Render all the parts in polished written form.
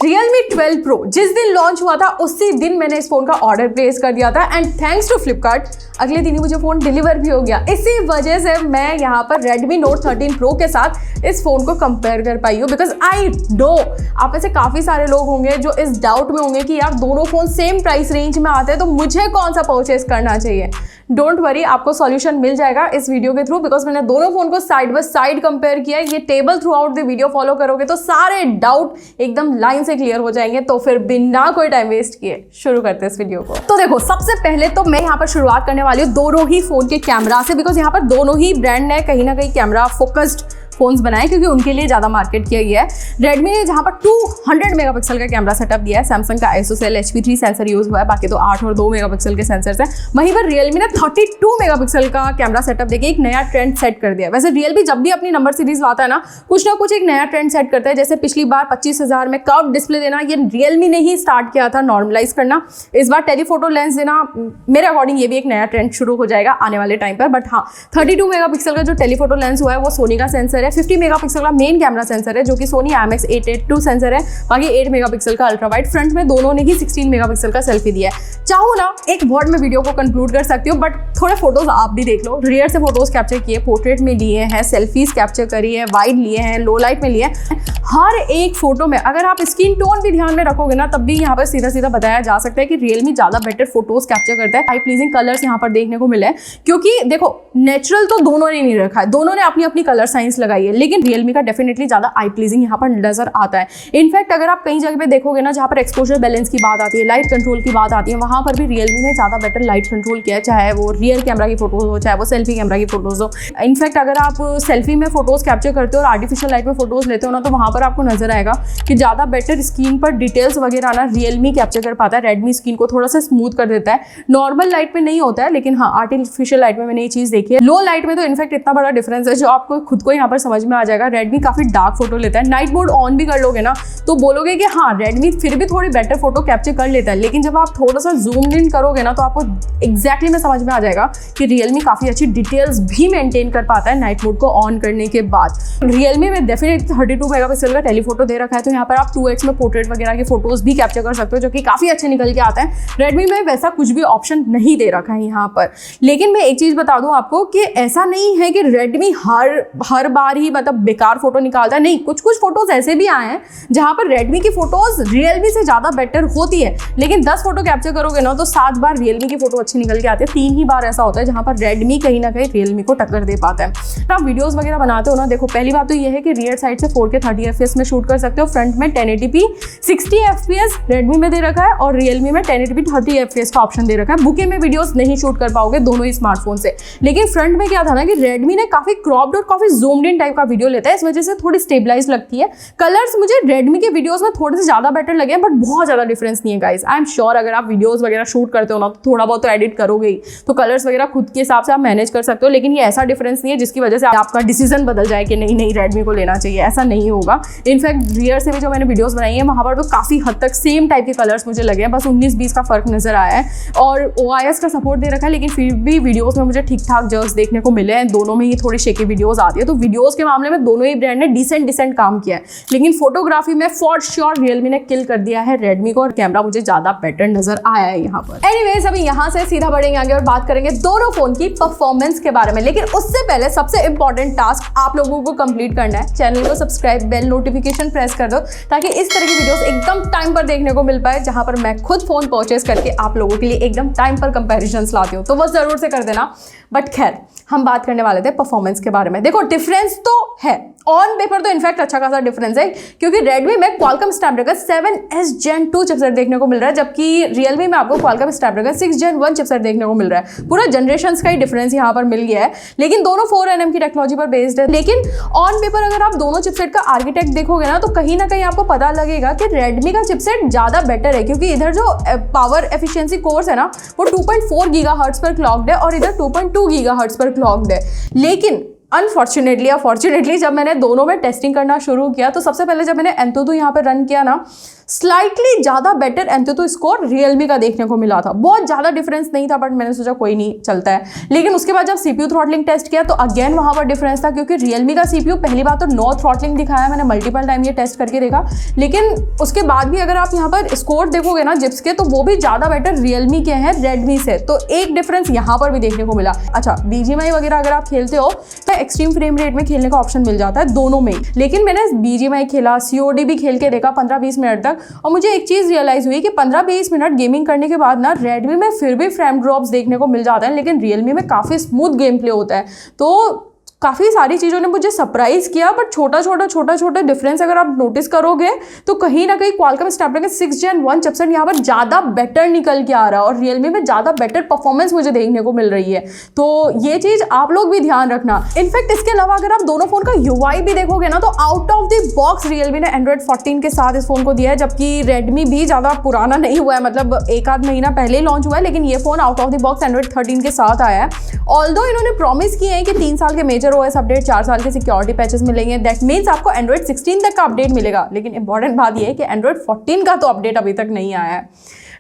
Realme 12 Pro जिस दिन launch हुआ था उसी दिन मैंने इस फोन का ऑर्डर प्लेस कर दिया था एंड थैंक्स टू फ्लिपकार्ट अगले दिन ही मुझे फोन डिलीवर भी हो गया। इसी वजह से मैं यहाँ पर Redmi Note 13 Pro के साथ इस फोन को कंपेयर कर पाई हूँ बिकॉज आई नो आप में से काफ़ी सारे लोग होंगे जो इस डाउट में होंगे कि यार दोनों फोन सेम प्राइस रेंज में आते हैं तो मुझे कौन सा परचेस करना चाहिए। डोंट वरी, आपको सॉल्यूशन मिल जाएगा इस वीडियो के थ्रू बिकॉज मैंने दोनों फोन को साइड बाय साइड कंपेयर किया है। ये table through out the video follow करोगे तो सारे डाउट एकदम लाइन से क्लियर हो जाएंगे। तो फिर बिना कोई टाइम वेस्ट किए शुरू करते हैं इस वीडियो को। तो देखो, सबसे पहले तो मैं यहाँ पर शुरुआत करने वाली हूँ दोनों ही फोन के कैमरा से बिकॉज यहाँ पर दोनों ही ब्रांड ने कहीं ना कहीं कैमरा फोकस्ड फोन्स बनाए क्योंकि उनके लिए ज़्यादा मार्केट किया गया है। रेडमी ने जहाँ पर 200 मेगापिक्सल का कैमरा सेटअप दिया है, सैमसंग का ISOCELL HP3 सेंसर यूज हुआ है, बाकी तो 8 और 2 मेगापिक्सल के सेंसर्स हैं। वहीं पर रियलमी ने 32 मेगापिक्सल का कैमरा सेटअप देके एक नया ट्रेंड सेट कर दिया है। वैसे रियलमी जब भी अपनी नंबर सीरीज लाता है ना कुछ एक नया ट्रेंड सेट करता है। जैसे पिछली बार 25,000 में कर्व डिस्प्ले देना ये रियलमी ने ही स्टार्ट किया था नॉर्मलाइज करना। इस बार टेलीफोटो लेंस देना मेरे अकॉर्डिंग ये भी एक नया ट्रेंड शुरू हो जाएगा आने वाले टाइम पर। बट हाँ, 32 मेगापिक्सल का जो टेलीफोटो लेंस हुआ है वो सोनी का सेंसर है। 50 मेगापिक्सल का मेन कैमरा सेंसर है जो कि सोनी IMX882 सेंसर है। बाकी 8 मेगापिक्सल का अल्ट्रा वाइड, फ्रंट में दोनों ने ही 16 मेगापिक्सल का सेल्फी दिया है। चाहूँ ना एक वर्ड में वीडियो को कंक्लूड कर सकती हूँ बट थोड़े फोटोज आप भी देख लो। रियर से फोटोज कैप्चर किए, पोर्ट्रेट में लिए हैं, सेल्फीज कैप्चर करी है, वाइड लिए हैं, लो लाइट में लिए हैं। हर एक फोटो में अगर आप स्किन टोन भी ध्यान में रखोगे ना तब भी यहाँ पर सीधा सीधा बताया जा सकता है कि रियलमी ज्यादा बेटर फोटोज कैप्चर करता है। आई प्लीजिंग कलर्स यहाँ पर देखने को मिले क्योंकि देखो नेचुरल तो दोनों ने नहीं रखा है, दोनों ने अपनी अपनी कलर साइंस लगाई है, लेकिन रियलमी का डेफिनेटली ज्यादा आई प्लीजिंग यहाँ पर नजर आता है। इनफैक्ट अगर आप कई जगह पे देखोगे ना जहाँ पर एक्सपोजर बैलेंस की बात आती है, लाइट कंट्रोल की बात आती है, वहां पर भी रियलमी ने ज्यादा बेटर लाइट कंट्रोल किया है, चाहे वो रियर कैमरा की फोटोज हो चाहे वो सेल्फी कैमरा की फोटोज हो। इनफैक्ट अगर आप सेल्फी में फोटोज कैप्चर करते हो और आर्टिफिशियल लाइट में फोटोज लेते हो ना तो वहां पर आपको नजर आएगा कि ज्यादा बेटर स्क्रीन पर डिटेल्स वगैरह ना रियलमी कैप्चर कर पाता है। रेडमी स्क्रीन को थोड़ा सा स्मूथ कर देता है, नॉर्मल लाइट में नहीं होता है, लेकिन हाँ आर्टिफिशियल लाइट में मैंने ये चीज देखी है। लो लाइट में तो इनफैक्ट इतना बड़ा डिफरेंस है जो आपको खुद को यहाँ पर समझ में आ जाएगा। रेडमी काफी डार्क फोटो लेता है, नाइट मोड ऑन भी कर लोगे ना तो बोलोगे कि हाँ रेडमी फिर भी थोड़ी बेटर फोटो कैप्चर कर लेता है, लेकिन जब आप थोड़ा सा जूम इन करोगे ना तो आपको एग्जैक्टली में समझ में आ जाएगा कि रियलमी काफी अच्छी डिटेल्स भी मेंटेन कर पाता है नाइट मोड को ऑन करने के बाद। रियलमी में डेफिनेटली 32 मेगापिक्सल का टेलीफोटो दे रखा है तो यहाँ पर आप 2x में पोर्ट्रेट वगैरह के फोटोज भी कैप्चर कर सकते हो जो कि काफी अच्छे निकल के आते हैं। रेडमी में वैसा कुछ भी ऑप्शन नहीं दे रखा है यहाँ पर। लेकिन मैं एक चीज बता दूं आपको कि ऐसा नहीं है कि रेडमी हर बार ही मतलब बेकार फोटो निकालता है, नहीं, कुछ फोटोज ऐसे भी आए हैं जहां पर रेडमी की फोटोज रियलमी से ज्यादा बेटर होती है, लेकिन 10 फोटो कैप्चर करोगे ना तो 7 बार रियलमी की फोटो अच्छी निकल के आती है। 3 ही बार ऐसा होता है जहां पर रेडमी कहीं ना कहीं रियलमी को टक्कर दे पाता है। आप वीडियोस वगैरह बनाते हो ना, देखो पहली बात तो ये है कि रियर साइड से 4K 30 FPS में शूट कर सकते हो, फ्रंट में 1080p 60 FPS रेडमी में दे रखा है और रियलमी में 1080p 30 FPS का ऑप्शन दे रखा है। बुके में वीडियोस नहीं शूट कर पाओगे दोनों ही स्मार्टफोन से। लेकिन फ्रंट में क्या था ना कि रेडमी ने काफी क्रॉप्ड और काफी जूम्ड इन टाइप का वीडियो लेता है, इस वजह से थोड़ी स्टेबलाइज लगती है। कलर्स मुझे रेडमी के वीडियोस में थोड़े से ज्यादा बेटर लगे बट बहुत ज्यादा डिफरेंस नहीं है गाइस। आई एम श्योर अगर आप वीडियोस वगैरह शूट करते हो ना तो थोड़ा बहुत तो एडिट करोगे ही, तो कलर्स वगैरह खुद के हिसाब से आप मैनेज कर सकते हो, लेकिन ये ऐसा डिफरेंस नहीं है जिसकी वजह से आपका डिसीजन बदल जाए कि नहीं रेडमी को लेना चाहिए, ऐसा नहीं होगा। इनफैक्ट रियर से भी जो मैंने वीडियोस बनाई है वहां पर तो काफी हद तक सेम टाइप के कलर्स मुझे लगे हैं, बस 19-20 का फर्क नजर आया है और OIS का सपोर्ट दे रखा है, लेकिन फिर भी वीडियोस में मुझे ठीक ठाक जर्स देखने को मिले हैं। दोनों में ही थोड़ी शेकी वीडियोस आती है, तो वीडियोस के मामले में दोनों ही ब्रांड ने डिसेंट काम किया है, लेकिन फोटोग्राफी में फॉर श्योर रियलमी ने किल कर दिया है रेडमी को और कैमरा मुझे ज्यादा बेटर नजर आया है यहाँ पर। एनीवेज अभी यहाँ से सीधा बढ़ेंगे आगे और बात करेंगे दोनों फोन की परफॉर्मेंस के बारे में, लेकिन उससे पहले सबसे इंपॉर्टेंट टास्क आप लोगों को कंप्लीट करना है। चैनल को सब्सक्राइब, बेल नोटिफिकेशन प्रेस कर दो ताकि इस तरह की वीडियोस एकदम टाइम पर देखने को मिल पाए, जहां पर मैं खुद फोन परचेस करके आप लोगों के लिए एकदम टाइम पर कंपैरिजंस लाती हूँ, तो वो जरूर से कर देना। बट खैर हम बात करने वाले थे परफॉर्मेंस के बारे में। देखो डिफरेंस तो है, ऑन पेपर तो इनफैक्ट अच्छा खासा डिफरेंस है क्योंकि रेडमी में Qualcomm Snapdragon 7S Gen 2 chipset देखने को मिल रहा है, जबकि रियलमी में आपको क्वालकॉम स्नैपड्रैगन 6 Gen 1 चिपसेट देखने को मिल रहा है। पूरा जनरेशंस का ही डिफरेंस यहाँ पर मिल गया है, लेकिन दोनों 4nm की टेक्नोलॉजी पर बेस्ड है। लेकिन ऑन पेपर अगर आप दोनों चिपसेट का आर्किटेक्ट देखोगे ना कहीं आपको पता लगेगा कि रेडमी का चिपसेट ज्यादा बेटर है, क्योंकि इधर जो पावर एफिशिएंसी कोर्स है ना वो 2.4 गीगाहर्ट्ज पर क्लॉक्ड है और इधर 2.2 गीगाहर्ट्ज पर क्लॉक्ड है। लेकिन अनफॉर्चुनेटली जब मैंने दोनों में टेस्टिंग करना शुरू किया तो सबसे पहले जब मैंने एंथुदू यहाँ पर रन किया ना स्लाइटली ज़्यादा बेटर एंतुतु स्कोर रियलमी का देखने को मिला था। बहुत ज़्यादा डिफरेंस नहीं था, बट मैंने सोचा कोई नहीं चलता है। लेकिन उसके बाद जब CPU थ्रॉटलिंग टेस्ट किया तो अगेन वहाँ पर डिफरेंस था, क्योंकि रियलमी का CPU पहली बात तो नो थ्रॉटलिंग दिखाया, मैंने मल्टीपल टाइम ये टेस्ट करके देखा। लेकिन उसके बाद भी अगर आप यहाँ पर स्कोर देखोगे ना जिप्स के, तो वो भी ज़्यादा बेटर रियलमी के हैं रेडमी से। तो एक डिफरेंस यहाँ पर भी देखने को मिला। अच्छा, BGMI वगैरह अगर आप खेलते हो तो एक्सट्रीम फ्रेम रेट में खेलने का ऑप्शन मिल जाता है दोनों में। लेकिन मैंने BGMI खेला, COD भी खेल के देखा 15-20 मिनट तक, और मुझे एक चीज़ रियलाइज़ हुई कि 15-20 मिनट गेमिंग करने के बाद ना रेडमी में फिर भी फ्रेम ड्रॉप्स देखने को मिल जाते हैं, लेकिन रियलमी में काफ़ी स्मूथ गेम प्ले होता है। तो काफ़ी सारी चीज़ों ने मुझे सरप्राइज़ किया, बट छोटा डिफरेंस अगर आप नोटिस करोगे तो कहीं ना कहीं क्वालकॉम स्नैपड्रैगन 6 Gen 1 चिपसेट यहाँ पर ज़्यादा बेटर निकल के आ रहा है और रियलमी में ज़्यादा बेटर परफॉर्मेंस मुझे देखने को मिल रही है। तो ये चीज़ आप लोग भी ध्यान रखना। इनफैक्ट इसके अलावा अगर आप दोनों फ़ोन का UI भी देखोगे ना, तो out of the box Realme ने Android 14 के साथ इस फ़ोन को दिया है, जबकि रेडमी भी ज़्यादा पुराना नहीं हुआ है, मतलब एक आध महीना पहले ही लॉन्च हुआ है, लेकिन ये phone out of the box Android 13 के साथ आया है। ऑल्दो इन्होंने प्रॉमिस किए हैं कि 3 साल के मेजर OS अपडेट, 4 साल के सिक्योरिटी पैचेस मिलेंगे। दैट मीन्स आपको Android 16 तक का अपडेट मिलेगा। लेकिन इंपॉर्टेंट बात यह है कि Android 14 का तो अपडेट अभी तक नहीं आया है।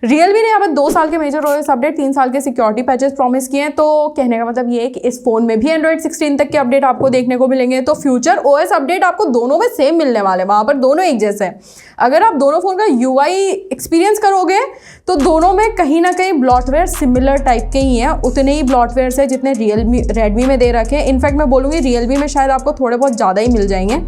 रियलमी ने यहाँ पर 2 साल के मेजर OS अपडेट, 3 साल के सिक्योरिटी पैचेस प्रॉमिस किए हैं। तो कहने का मतलब ये है कि इस फोन में भी Android 16 तक के अपडेट आपको देखने को मिलेंगे। तो फ्यूचर OS अपडेट आपको दोनों में सेम मिलने वाले, वहाँ पर दोनों एक जैसे हैं। अगर आप दोनों फोन का UI एक्सपीरियंस करोगे तो दोनों में कहीं ना कहीं ब्लॉटवेयर सिमिलर टाइप के ही हैं, उतने ही ब्लॉटवेयर है जितने रेडमी में दे रखे हैं। इनफैक्ट मैं बोलूँगी रियलमी में शायद आपको थोड़े बहुत ज़्यादा ही मिल जाएंगे।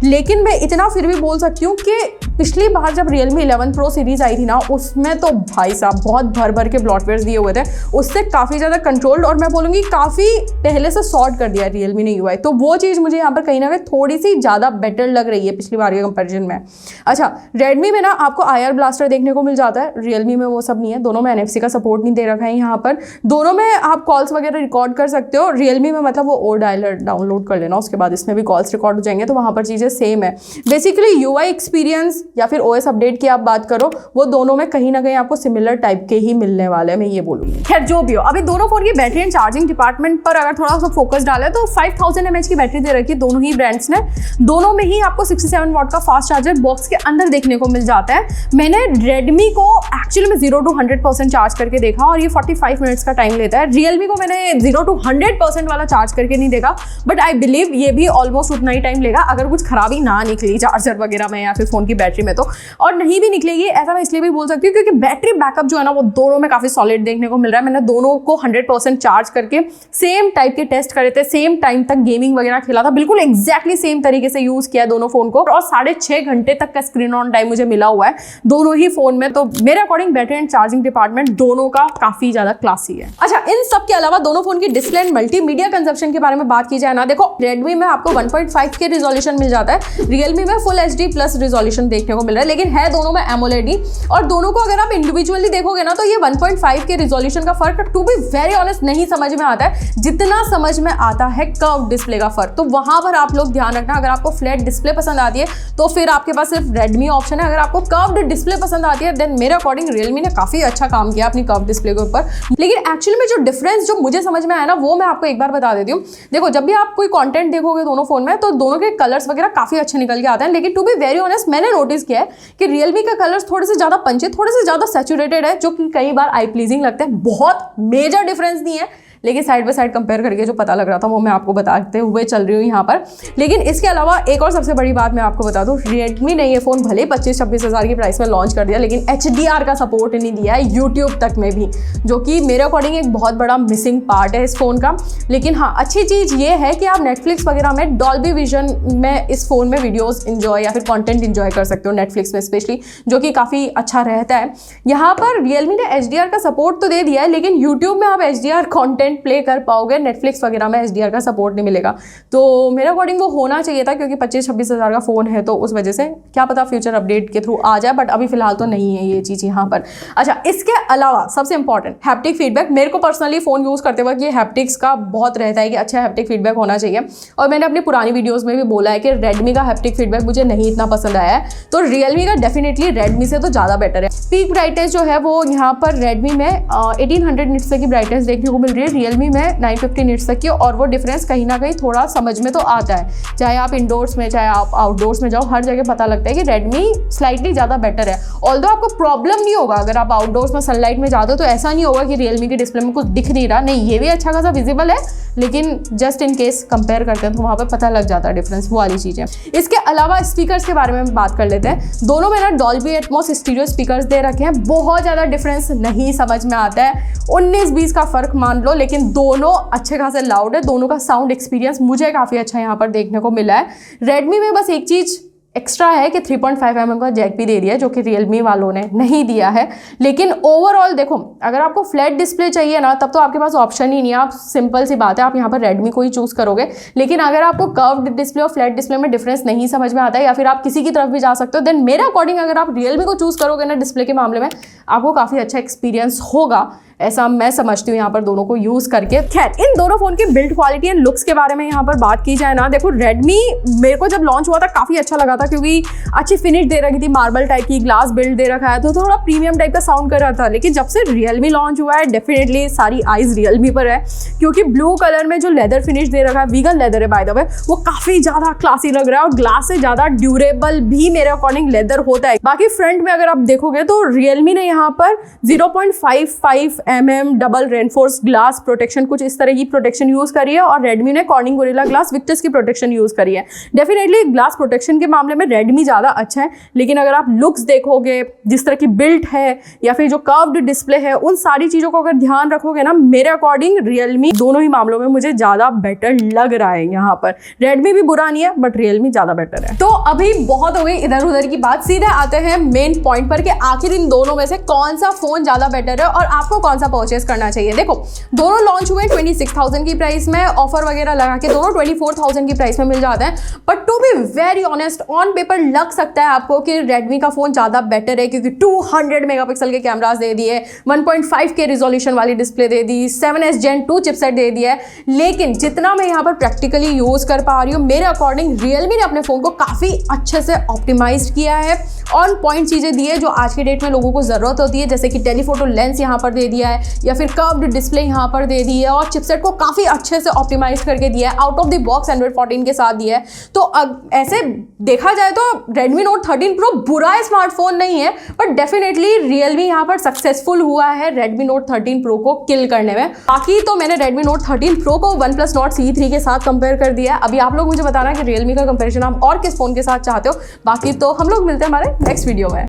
लेकिन मैं इतना फिर भी बोल सकती हूँ कि पिछली बार जब रियलमी 11 Pro सीरीज आई थी ना, उसमें तो भाई साहब बहुत भर के ब्लॉटवेयर्स दिए हुए थे, उससे काफ़ी ज़्यादा कंट्रोल्ड और मैं बोलूँगी काफ़ी पहले से सॉर्ट कर दिया रियलमी ने UI। तो वो चीज़ मुझे यहाँ पर कहीं ना कहीं थोड़ी सी ज़्यादा बेटर लग रही है पिछली बार के कंपेरिजन में। अच्छा, रेडमी में ना आपको IR ब्लास्टर देखने को मिल जाता है, रियलमी में वो सब नहीं है। दोनों में NFC का सपोर्ट नहीं दे रखा है यहाँ पर। दोनों में आप कॉल्स वगैरह रिकॉर्ड कर सकते हो। रियलमी में मतलब वो ओ डायलर डाउनलोड कर लेना, उसके बाद इसमें भी कॉल्स रिकॉर्ड हो जाएंगे, तो वहाँ पर चीज़ें सेम है। बेसिकली UI एक्सपीरियंस या फिर OS अपडेट की आप बात करो, वो दोनों में कहीं ना कहीं आपको सिमिलर टाइप के ही मिलने वाले हैं, मैं ये बोलूँगी। खैर जो भी हो, अभी दोनों फोन की बैटरी एंड चार्जिंग डिपार्टमेंट पर अगर थोड़ा सा फोकस डाले तो 5000 mAh की बैटरी दे रखी है दोनों ही ब्रांड्स ने। दोनों में ही आपको 67 वाट का फास्ट चार्जर बॉक्स के अंदर देखने को मिल जाता है। मैंने रेडमी को एक्चुअली में 0 to 100% चार्ज करके देखा और ये 45 मिनट्स का टाइम लेता है। रियलमी को मैंने 0 to 100% वाला चार्ज करके नहीं देखा, बट आई बिलीव ये भी ऑलमोस्ट उतना ही टाइम लेगा, अगर कुछ खराबी ना निकली चार्जर वगैरह में या फिर फोन की बैटरी में तो। और नहीं भी निकलेगी ऐसा मैं इसलिए भी बोल सकती हूँ क्योंकि बैटरी बैकअप जो है ना वो दोनों में काफी सॉलिड देखने को मिल रहा है। मैंने दोनों को 100% चार्ज करके सेम टाइप के टेस्ट करे थे, सेम टाइम तक गेमिंग वगैरह खेला था, बिल्कुल एग्जैक्टली सेम तरीके से यूज किया दोनों फोन को, और 6.5 घंटे तक का स्क्रीन ऑन टाइम मुझे मिला हुआ है दोनों ही फोन में। तो मेरे according battery and charging department दोनों का काफी ज्यादा क्लासी है। अच्छा, इन सब के अलावा दोनों फोन की डिस्प्ले एंड मल्टीमीडिया कंजप्शन के बारे में बात की जाए ना, देखो रेडमी में आपको 1.5 के रिजोल्यूशन मिल जाता है, रियलमी में फुल HD प्लस रिजोल्यूशन देखने को मिल रहा है, लेकिन है दोनों में एमोलेड ही। और दोनों को अगर आप इंडिविजुअली देखोगे ना तो ये 1.5 के रिजोल्यूशन का फर्क टू बी वेरी ऑनेस्ट नहीं समझ में आता है जितना समझ में आता है कर्व डिस्प्ले का फर्क। तो वहां पर आप लोग ध्यान रखना, अगर आपको फ्लैट डिस्प्ले पसंद आती है तो फिर आपके पास सिर्फ रेडमी ऑप्शन है। अगर आपको कर्व्ड डिस्प्ले पसंद आती है देन मेरे अकॉर्डिंग रियलमी ने काफी अच्छा काम किया अपनी कर्व डिस्प्ले के ऊपर। लेकिन एक्चुअली में जो डिफरेंस जो मुझे समझ में आया ना वो मैं आपको एक बार बता देती हूँ। देखो, जब भी आप कोई कंटेंट देखोगे दोनों फोन में तो दोनों के कलर्स वगैरह काफी अच्छे निकल के आते हैं, लेकिन टू बी वेरी ऑनेस्ट मैंने नोटिस किया है कि रियलमी का कलर्स थोड़े से ज्यादा पंचे, थोड़े से ज्यादा सैचुरेटेड है, जो कि कई बार आई प्लीजिंग लगते हैं। बहुत मेजर डिफरेंस नहीं है, लेकिन साइड बाय साइड कंपेयर करके जो पता लग रहा था वो मैं आपको बताते हुए चल रही हूँ यहाँ पर। लेकिन इसके अलावा एक और सबसे बड़ी बात मैं आपको बता दूँ, रेडमी ने ये फ़ोन भले 25-26 हज़ार की प्राइस में लॉन्च कर दिया, लेकिन HDR का सपोर्ट नहीं दिया है यूट्यूब तक में भी, जो कि मेरे अकॉर्डिंग एक बहुत बड़ा मिसिंग पार्ट है इस फ़ोन का। लेकिन हाँ, अच्छी चीज़ ये है कि आप नेटफ्लिक्स वगैरह में डॉल्बी विजन में इस फ़ोन में वीडियोज़ इन्जॉय या फिर कॉन्टेंट इन्जॉय कर सकते हो नेटफ्लिक्स में स्पेशली, जो कि काफ़ी अच्छा रहता है। यहाँ पर रियलमी ने HDR का सपोर्ट तो दे दिया है, लेकिन यूट्यूब में आप HDR कॉन्टेंट प्ले कर पाओगे, नेटफ्लिक्स वगैरह में HDR का सपोर्ट नहीं मिलेगा। तो मेरे अकॉर्डिंग वो होना चाहिए था, क्योंकि 25-26 हज़ार का फ़ोन है तो उस वजह से क्या पता फ्यूचर अपडेट के थ्रू आ जाए, बट अभी फिलहाल तो नहीं है ये चीज़ यहाँ पर। अच्छा, इसके अलावा सबसे इंपॉर्टेंट हैप्टिक फीडबैक। मेरे को पर्सनली फ़ोन यूज़ करते वक्त ये हैप्टिक्स का बहुत रहता है कि अच्छा हैप्टिक फीडबैक होना चाहिए, और मैंने अपनी पुरानी वीडियोज़ में भी बोला है कि रेडमी का हैप्टिक फीडबैक मुझे नहीं इतना पसंद आया है, तो रियलमी का डेफिनेटली रेडमी से तो ज़्यादा बेटर है। पीक ब्राइटनेस जो है वो यहाँ पर रेडमी में 1800 निट्स की ब्राइटनेस देखने को मिल रही है, Realme में 950 निट्स तक की, और वो डिफरेंस कहीं ना कहीं थोड़ा समझ में तो आता है। चाहे आप इंडोर्स में चाहे आप आउटडोर्स में जाओ, हर जगह पता लगता है कि Redmi स्लाइटली ज़्यादा बेटर है। ऑल्दो आपको प्रॉब्लम नहीं होगा अगर आप आउटडोर्स में सनलाइट में जाते हो, तो ऐसा नहीं होगा कि Realme के डिस्प्ले में कुछ दिख नहीं रहा, नहीं, ये भी अच्छा खासा विजिबल है, लेकिन जस्ट इन केस कंपेयर करते हैं तो वहाँ पर पता लग जाता है डिफरेंस, वो वाली चीज़ है। इसके अलावा स्पीकर्स के बारे में बात कर लेते हैं। दोनों में ना डॉल्बी एटमॉस स्टीरियो स्पीकर्स दे रखे हैं, बहुत ज़्यादा डिफरेंस नहीं समझ में आता है, 19-20 का फ़र्क मान लो, लेकिन दोनों अच्छे खासे लाउड है। दोनों का साउंड एक्सपीरियंस मुझे काफ़ी अच्छा यहाँ पर देखने को मिला है। Redmi में बस एक चीज़ एक्स्ट्रा है कि 3.5mm का जैक भी दे दिया है, जो कि Realme वालों ने नहीं दिया है। लेकिन ओवरऑल देखो, अगर आपको फ्लैट डिस्प्ले चाहिए ना, तब तो आपके पास ऑप्शन ही नहीं है, आप सिंपल सी बात है, आप यहाँ पर Redmi को ही चूज़ करोगे। लेकिन अगर आपको कर्व्ड डिस्प्ले और फ्लैट डिस्प्ले में डिफरेंस नहीं समझ में आता है, या फिर आप किसी की तरफ भी जा सकते हो, देन मेरे अकॉर्डिंग अगर आप Realme को चूज़ करोगे ना डिस्प्ले के मामले में, आपको काफ़ी अच्छा एक्सपीरियंस होगा, ऐसा मैं समझती हूँ यहाँ पर दोनों को यूज़ करके। खैर, इन दोनों फ़ोन की बिल्ड क्वालिटी एंड लुक्स के बारे में यहाँ पर बात की जाए ना, देखो Redmi मेरे को जब लॉन्च हुआ था काफ़ी अच्छा लगा था, क्योंकि अच्छी फिनिश दे रखी थी, मार्बल टाइप की ग्लास बिल्ड दे रखा है, तो थोड़ा प्रीमियम टाइप का साउंड कर रहा था। लेकिन जब से Realme लॉन्च हुआ है, डेफिनेटली सारी आइज Realme पर है, क्योंकि ब्लू कलर में जो लेदर फिनिश दे रखा है, वीगन लेदर है बाय द वे, वो काफ़ी ज़्यादा क्लासी लग रहा है, और ग्लास से ज़्यादा ड्यूरेबल भी मेरे अकॉर्डिंग लेदर होता है। बाकी फ्रंट में अगर आप देखोगे तो Realme ने यहाँ पर 0.55mm double reinforce glass protection, कुछ इस तरह की प्रोटेक्शन यूज करी है, और Redmi ने कॉर्निंग गोरिल्ला ग्लास विक्टस की प्रोटेक्शन यूज करी है। डेफिनेटली ग्लास प्रोटेक्शन के मामले में Redmi ज्यादा अच्छा है, लेकिन अगर आप लुक्स देखोगे, जिस तरह की बिल्ट है या फिर जो कर्व्ड डिस्प्ले है, उन सारी चीजों को अगर ध्यान रखोगे ना, मेरे अकॉर्डिंग Realme दोनों ही मामलों में मुझे ज्यादा बेटर लग रहा है। यहाँ पर Redmi भी बुरा नहीं है, बट Realme ज्यादा बेटर है। तो अभी बहुत हो गई इधर उधर की बात, सीधे आते हैं मेन पॉइंट पर कि आखिर इन दोनों में से कौन सा फोन ज्यादा बेटर है और आपको कौन सा परचेस करना चाहिए। देखो, दोनों लॉन्च हुए 26,000 की प्राइस में, ऑफर वगैरह लगा के दोनों 24,000 की प्राइस में मिल जाते हैं। But to be very honest, on paper लग सकता है आपको कि Redmi का फोन ज्यादा बेटर है, क्योंकि 200 मेगापिक्सल के कैमरास दे दिए, 1.5K रिजोल्यूशन वाली डिस्प्ले दे दी, 7S Gen 2 चिपसेट दे दिया है। लेकिन जितना मैं यहाँ पर प्रैक्टिकली यूज कर पा रही हूँ, मेरे अकॉर्डिंग Realme ने अपने फोन को काफी अच्छे से ऑप्टिमाइज किया है, ऑन पॉइंट चीजें दी है जो आज के डेट में लोगों को जरूरत होती है, जैसे कि टेलीफोटो लेंस यहाँ पर दे दिया है, या फिर कर्व्ड डिस्प्ले यहाँ पर दे दी है, और चिपसेट को काफ़ी अच्छे से ऑप्टिमाइज करके दिया है, out of the box Android 14 के साथ दिया है। तो ऐसे देखा जाए तो Redmi Note 13 Pro बुरा स्मार्टफोन नहीं है, बट डेफिनेटली Realme यहाँ पर सक्सेसफुल हुआ है Redmi Note 13 Pro को किल करने में। बाकी तो मैंने Redmi Note 13 Pro को OnePlus Nord CE3 के साथ कंपेयर कर दिया है। अभी आप लोग मुझे बताना कि Realme का कंपेरिजन आप और किस फोन के साथ चाहते हो। बाकी तो हम लोग मिलते हैं हमारे नेक्स्ट वीडियो में।